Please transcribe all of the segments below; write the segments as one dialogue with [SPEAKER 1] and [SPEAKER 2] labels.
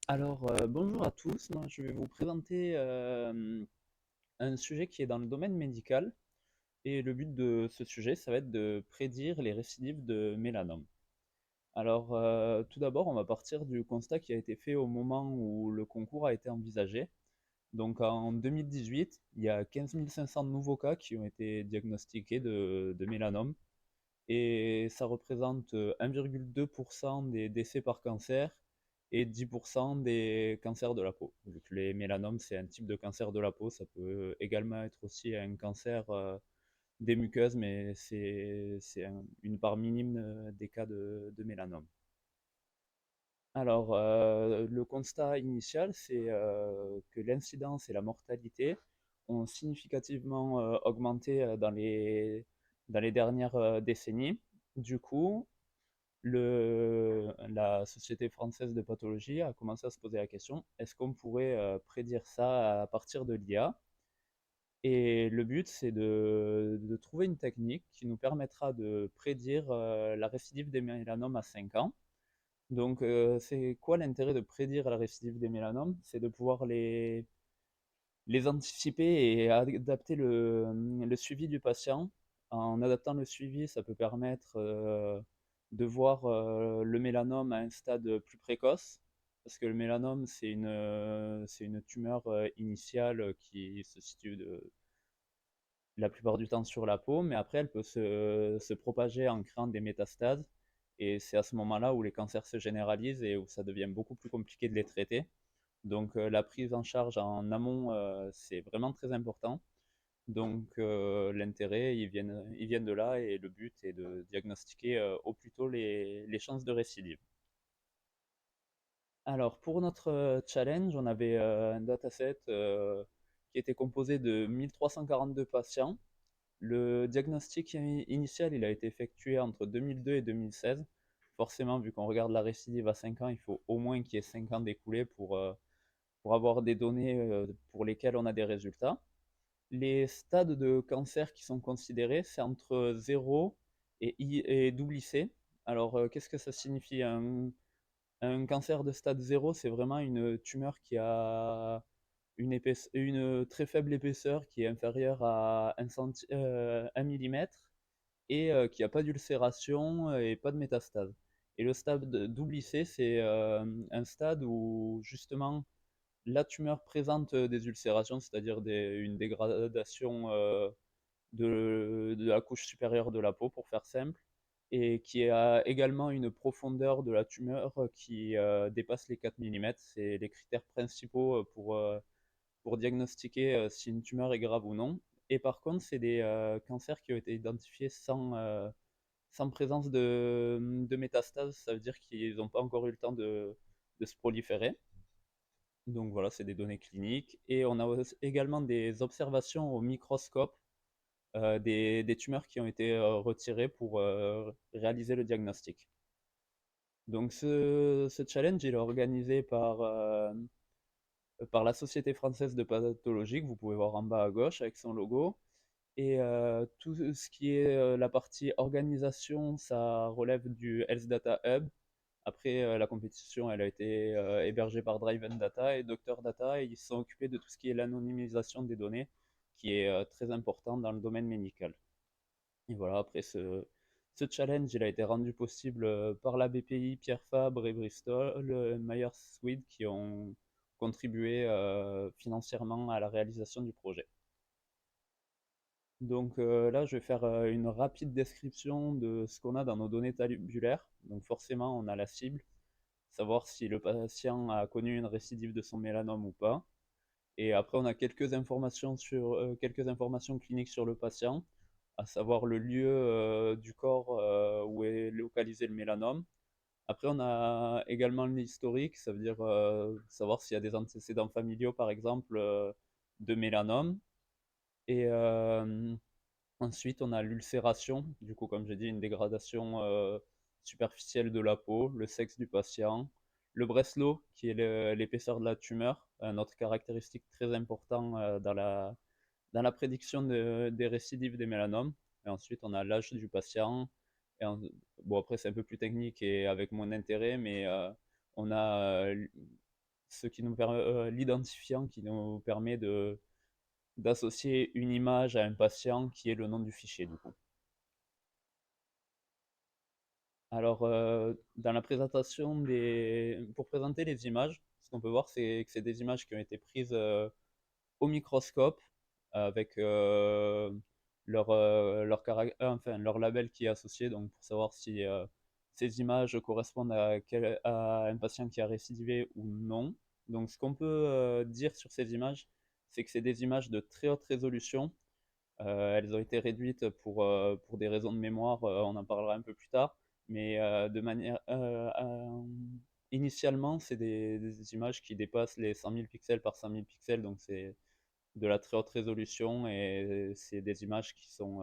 [SPEAKER 1] Bonjour à tous. Moi, je vais vous présenter un sujet qui est dans le domaine médical. Et le but de ce sujet, ça va être de prédire les récidives de mélanome. Tout d'abord, on va partir du constat qui a été fait au moment où le concours a été envisagé. Donc, en 2018, il y a 15 500 nouveaux cas qui ont été diagnostiqués de mélanome. Et ça représente 1,2% des décès par cancer et 10% des cancers de la peau. Vu que les mélanomes, c'est un type de cancer de la peau, ça peut également être aussi un cancer des muqueuses, mais c'est une part minime des cas de mélanome. Le constat initial, c'est que l'incidence et la mortalité ont significativement augmenté dans les dernières décennies. Du coup, la Société française de pathologie a commencé à se poser la question, est-ce qu'on pourrait prédire ça à partir de l'IA? Et le but, c'est de trouver une technique qui nous permettra de prédire la récidive des mélanomes à 5 ans. C'est quoi l'intérêt de prédire la récidive des mélanomes? C'est de pouvoir les anticiper et adapter le suivi du patient. En adaptant le suivi, ça peut permettre de voir le mélanome à un stade plus précoce, parce que le mélanome, c'est une tumeur initiale qui se situe la plupart du temps sur la peau, mais après, elle peut se propager en créant des métastases. Et c'est à ce moment-là où les cancers se généralisent et où ça devient beaucoup plus compliqué de les traiter. La prise en charge en amont, c'est vraiment très important. L'intérêt, ils viennent de là et le but est de diagnostiquer au plus tôt les chances de récidive. Alors, pour notre challenge, on avait un dataset qui était composé de 1342 patients. Le diagnostic initial, il a été effectué entre 2002 et 2016. Forcément, vu qu'on regarde la récidive à 5 ans, il faut au moins qu'il y ait 5 ans d'écoulés pour avoir des données pour lesquelles on a des résultats. Les stades de cancer qui sont considérés, c'est entre 0 et double IC. Qu'est-ce que ça signifie? Un cancer de stade 0, c'est vraiment une tumeur qui a une très faible épaisseur qui est inférieure à 1 millimètre et qui n'a pas d'ulcération et pas de métastase. Et le stade double IC, c'est un stade où justement la tumeur présente des ulcérations, c'est-à-dire une dégradation de la couche supérieure de la peau, pour faire simple, et qui a également une profondeur de la tumeur qui dépasse les 4 millimètres. C'est les critères principaux pour diagnostiquer si une tumeur est grave ou non. Et par contre, c'est des cancers qui ont été identifiés sans présence de métastases, ça veut dire qu'ils n'ont pas encore eu le temps de se proliférer. Donc voilà, c'est des données cliniques. Et on a également des observations au microscope des tumeurs qui ont été retirées pour réaliser le diagnostic. Ce challenge, il est organisé par la Société française de pathologie, que vous pouvez voir en bas à gauche avec son logo. Et tout ce qui est la partie organisation, ça relève du Health Data Hub. Après, la compétition, elle a été hébergée par Driven Data et Doctor Data, et ils se sont occupés de tout ce qui est l'anonymisation des données, qui est très important dans le domaine médical. Et voilà, ce challenge, il a été rendu possible par la BPI, Pierre Fabre et Bristol, Myers Squibb, qui ont contribué financièrement à la réalisation du projet. Là, je vais faire une rapide description de ce qu'on a dans nos données tabulaires. Donc forcément, on a la cible, savoir si le patient a connu une récidive de son mélanome ou pas. Et après, on a quelques informations cliniques sur le patient, à savoir le lieu du corps où est localisé le mélanome. Après, on a également l'historique, ça veut dire savoir s'il y a des antécédents familiaux, par exemple, de mélanome. Et ensuite, on a l'ulcération, du coup, comme j'ai dit, une dégradation superficielle de la peau, le sexe du patient, le Breslow, qui est l'épaisseur de la tumeur, un autre caractéristique très important dans la prédiction des récidives des mélanomes. Et ensuite, on a l'âge du patient. Et bon, après, c'est un peu plus technique et avec moins d'intérêt, mais on a ce qui nous permet, l'identifiant qui nous permet d'associer une image à un patient qui est le nom du fichier du coup. Alors, dans la présentation pour présenter les images, ce qu'on peut voir, c'est que c'est des images qui ont été prises au microscope avec enfin, leur label qui est associé, donc pour savoir si ces images correspondent à un patient qui a récidivé ou non. Donc, ce qu'on peut dire sur ces images, c'est que c'est des images de très haute résolution. Elles ont été réduites pour des raisons de mémoire, on en parlera un peu plus tard, mais initialement, c'est des images qui dépassent les 100 000 pixels par 100 000 pixels, donc c'est de la très haute résolution et c'est des images qui sont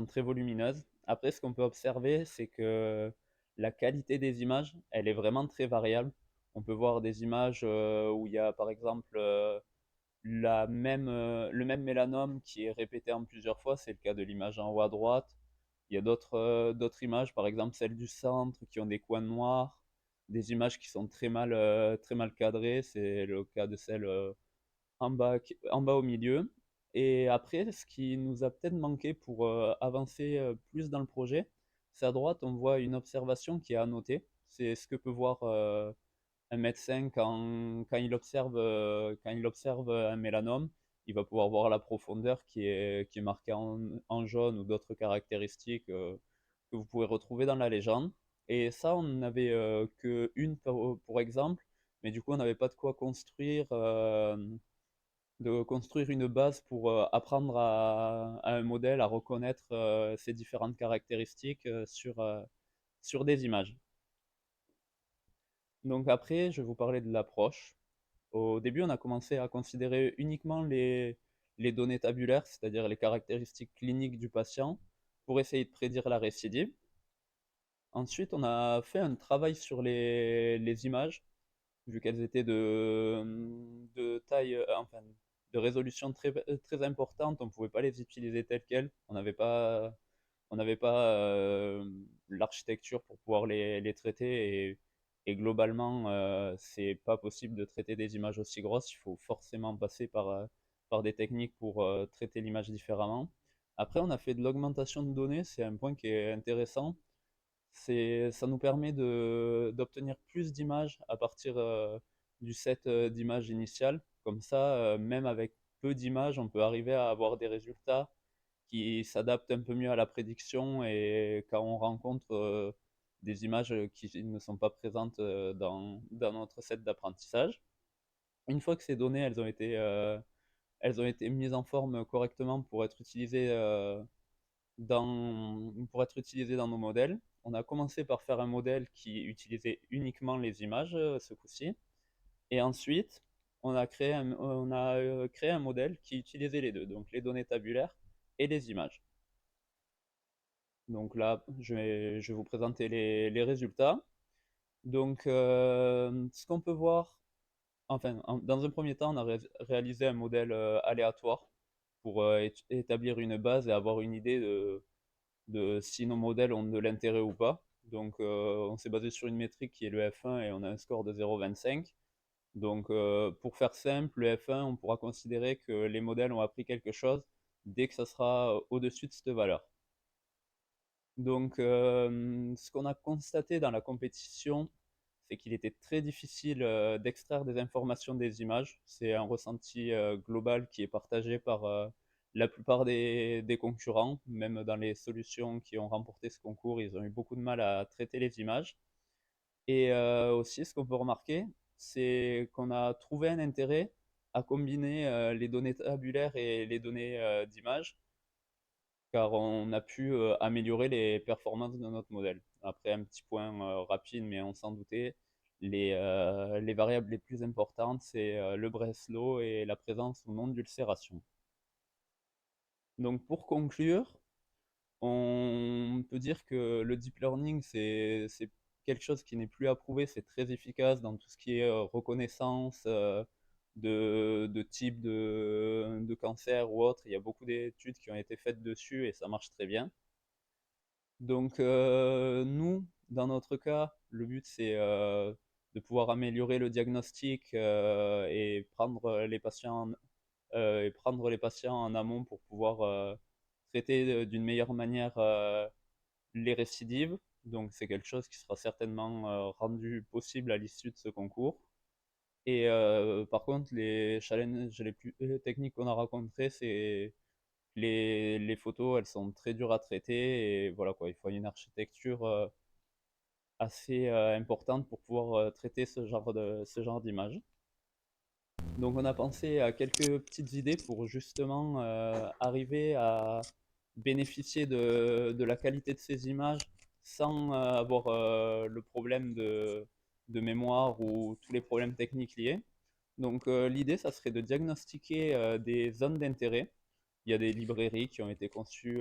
[SPEAKER 1] très volumineuses. Après, ce qu'on peut observer, c'est que la qualité des images, elle est vraiment très variable. On peut voir des images où il y a par exemple le même mélanome qui est répété en plusieurs fois, c'est le cas de l'image en haut à droite. Il y a d'autres images, par exemple celles du centre, qui ont des coins noirs, des images qui sont très mal cadrées, c'est le cas de celle en bas au milieu. Et après, ce qui nous a peut-être manqué pour avancer plus dans le projet, c'est à droite, on voit une observation qui est annotée. C'est ce que peut voir un médecin quand il observe un mélanome. Il va pouvoir voir la profondeur qui est marquée en jaune ou d'autres caractéristiques que vous pouvez retrouver dans la légende. Et ça, on n'avait que une pour exemple, mais du coup, on n'avait pas de quoi construire une base pour apprendre à un modèle à reconnaître ces différentes caractéristiques sur des images. Donc après, je vais vous parler de l'approche. Au début, on a commencé à considérer uniquement les données tabulaires, c'est-à-dire les caractéristiques cliniques du patient, pour essayer de prédire la récidive. Ensuite, on a fait un travail sur les images, vu qu'elles étaient de taille, enfin, de résolution très importante, on ne pouvait pas les utiliser telles quelles. On n'avait pas l'architecture pour pouvoir les traiter et globalement, c'est pas possible de traiter des images aussi grosses. Il faut forcément passer par des techniques pour traiter l'image différemment. Après, on a fait de l'augmentation de données, c'est un point qui est intéressant. Ça nous permet d'obtenir plus d'images à partir du set d'images initial. Comme ça, même avec peu d'images, on peut arriver à avoir des résultats qui s'adaptent un peu mieux à la prédiction et quand on rencontre des images qui ne sont pas présentes dans notre set d'apprentissage. Une fois que ces données elles ont été mises en forme correctement pour être utilisées dans nos modèles, on a commencé par faire un modèle qui utilisait uniquement les images ce coup-ci. Et ensuite, on a créé un modèle qui utilisait les deux, donc les données tabulaires et les images. Donc là, je vais vous présenter les résultats. Donc, ce qu'on peut voir, enfin, dans un premier temps, on a réalisé un modèle aléatoire pour établir une base et avoir une idée de si nos modèles ont de l'intérêt ou pas. Donc, on s'est basé sur une métrique qui est le F1 et on a un score de 0,25. Donc, pour faire simple, le F1, on pourra considérer que les modèles ont appris quelque chose dès que ça sera au-dessus de cette valeur. Donc, ce qu'on a constaté dans la compétition, c'est qu'il était très difficile d'extraire des informations des images. C'est un ressenti global qui est partagé par la plupart des concurrents. Même dans les solutions qui ont remporté ce concours, ils ont eu beaucoup de mal à traiter les images. Et aussi, ce qu'on peut remarquer, c'est qu'on a trouvé un intérêt à combiner les données tabulaires et les données d'image car on a pu améliorer les performances de notre modèle. Après, un petit point rapide, mais on s'en doutait, les variables les plus importantes, c'est le Breslow et la présence ou non d'ulcération. Donc pour conclure, on peut dire que le deep learning, c'est quelque chose qui n'est plus approuvé, c'est très efficace dans tout ce qui est reconnaissance de type de cancer ou autre. Il y a beaucoup d'études qui ont été faites dessus et ça marche très bien. Donc nous, dans notre cas, le but c'est de de pouvoir améliorer le diagnostic et prendre les patients en amont pour pouvoir traiter d'une meilleure manière les récidives. Donc c'est quelque chose qui sera certainement rendu possible à l'issue de ce concours. Et par contre, les challenges les plus techniques qu'on a rencontrés, c'est les photos, elles sont très dures à traiter et voilà quoi, il faut une architecture assez importante pour pouvoir traiter ce genre d'image. Donc on a pensé à quelques petites idées pour justement arriver à bénéficier de la qualité de ces images sans avoir le problème de mémoire ou tous les problèmes techniques liés. Donc l'idée, ça serait de diagnostiquer des zones d'intérêt. Il y a des librairies qui ont été conçues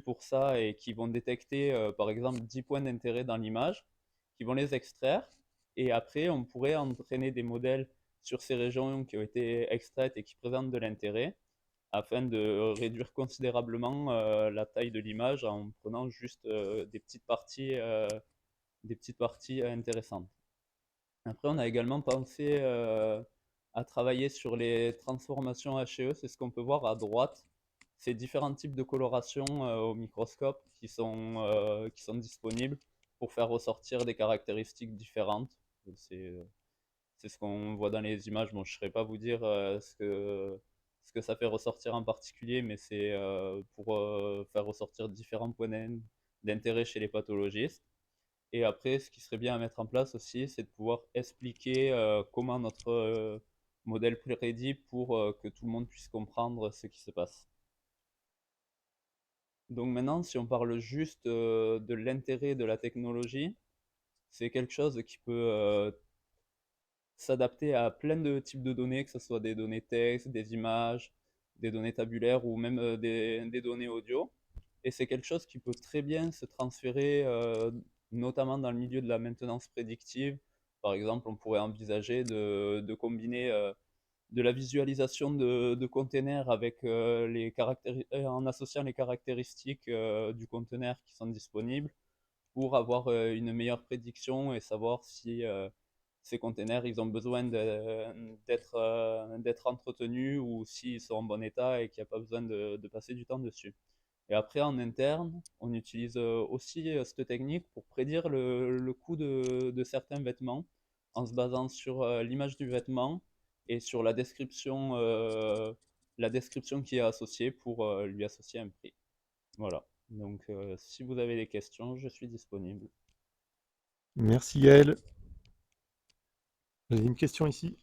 [SPEAKER 1] pour ça et qui vont détecter par exemple 10 points d'intérêt dans l'image, qui vont les extraire. Et après, on pourrait entraîner des modèles sur ces régions qui ont été extraites et qui présentent de l'intérêt afin de réduire considérablement la taille de l'image en prenant juste des petites parties intéressantes. Après, on a également pensé à travailler sur les transformations HE. C'est ce qu'on peut voir à droite. C'est différents types de colorations au microscope qui sont disponibles pour faire ressortir des caractéristiques différentes. C'est euh, c'est ce qu'on voit dans les images. Bon, je ne saurais pas vous dire ce que ça fait ressortir en particulier, mais c'est pour faire ressortir différents points d'intérêt chez les pathologistes. Et après, ce qui serait bien à mettre en place aussi, c'est de pouvoir expliquer comment notre modèle prédit pour que tout le monde puisse comprendre ce qui se passe. Donc maintenant, si on parle juste de l'intérêt de la technologie, c'est quelque chose qui peut s'adapter à plein de types de données, que ce soit des données texte, des images, des données tabulaires ou même des données audio. Et c'est quelque chose qui peut très bien se transférer, notamment dans le milieu de la maintenance prédictive. Par exemple, on pourrait envisager de combiner de la visualisation de containers avec en associant les caractéristiques du conteneur qui sont disponibles pour avoir une meilleure prédiction et savoir si ces containers ils ont besoin d'être entretenus ou s'ils sont en bon état et qu'il n'y a pas besoin de passer du temps dessus. Et après, en interne, on utilise aussi cette technique pour prédire le coût de certains vêtements en se basant sur l'image du vêtement et sur la description qui est associée pour lui associer un prix. Voilà. Donc, si vous avez des questions, je suis disponible.
[SPEAKER 2] Merci Gaël. J'ai une question ici.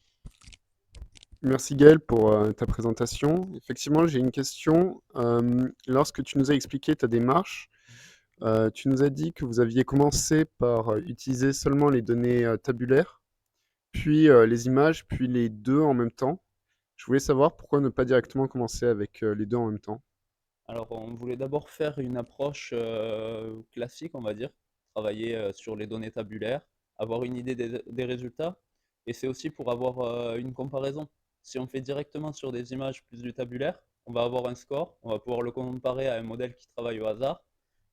[SPEAKER 3] Merci Gaël pour ta présentation. Effectivement, j'ai une question. Lorsque tu nous as expliqué ta démarche, tu nous as dit que vous aviez commencé par utiliser seulement les données tabulaires, puis les images, puis les deux en même temps. Je voulais savoir pourquoi ne pas directement commencer avec les deux en même temps.
[SPEAKER 1] Alors, on voulait d'abord faire une approche classique, on va dire, travailler sur les données tabulaires, avoir une idée des résultats, et c'est aussi pour avoir une comparaison. Si on fait directement sur des images plus du tabulaire, on va avoir un score, on va pouvoir le comparer à un modèle qui travaille au hasard,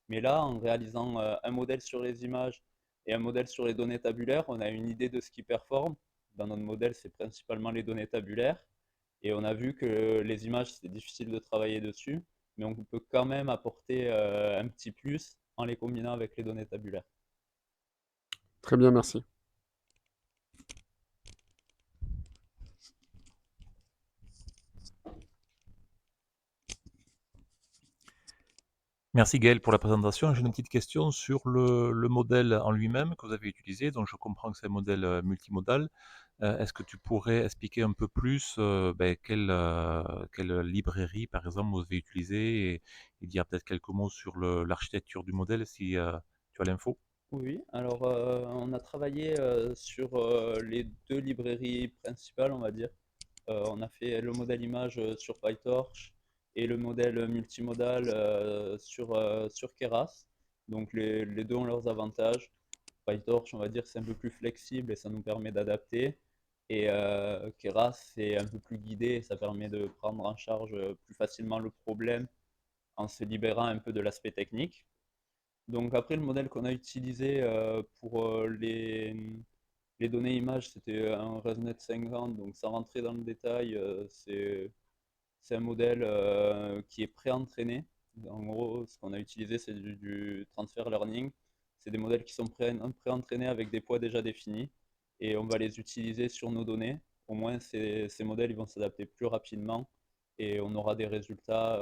[SPEAKER 1] mais là, en réalisant un modèle sur les images et un modèle sur les données tabulaires, on a une idée de ce qui performe. Dans notre modèle, c'est principalement les données tabulaires, et on a vu que les images, c'est difficile de travailler dessus, mais on peut quand même apporter un petit plus en les combinant avec les données tabulaires.
[SPEAKER 3] Très bien, merci.
[SPEAKER 2] Merci Gaël pour la présentation. J'ai une petite question sur le modèle en lui-même que vous avez utilisé. Donc je comprends que c'est un modèle multimodal. Est-ce que tu pourrais expliquer un peu plus quelle librairie, par exemple, vous avez utilisé et dire peut-être quelques mots sur l'architecture du modèle si tu as l'info?
[SPEAKER 1] Oui, alors on a travaillé sur les deux librairies principales, on va dire. On a fait le modèle image sur PyTorch et le modèle multimodal sur Keras. Donc les deux ont leurs avantages. PyTorch, on va dire, c'est un peu plus flexible et ça nous permet d'adapter. Et Keras, c'est un peu plus guidé et ça permet de prendre en charge plus facilement le problème en se libérant un peu de l'aspect technique. Donc après, le modèle qu'on a utilisé pour les données images, c'était un ResNet 50, donc sans rentrer dans le détail, c'est un modèle qui est pré-entraîné. En gros, ce qu'on a utilisé, c'est du transfer learning. C'est des modèles qui sont pré-entraînés avec des poids déjà définis et on va les utiliser sur nos données. Au moins, ces modèles ils vont s'adapter plus rapidement et on aura des résultats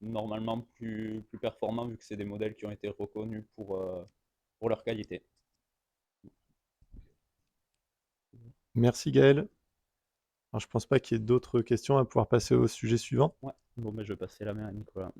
[SPEAKER 1] normalement plus performants vu que c'est des modèles qui ont été reconnus pour leur qualité.
[SPEAKER 4] Merci Gaël. Alors, je pense pas qu'il y ait d'autres questions à pouvoir passer au sujet suivant.
[SPEAKER 1] Ouais, bon, ben, je vais passer la main à Nicolas.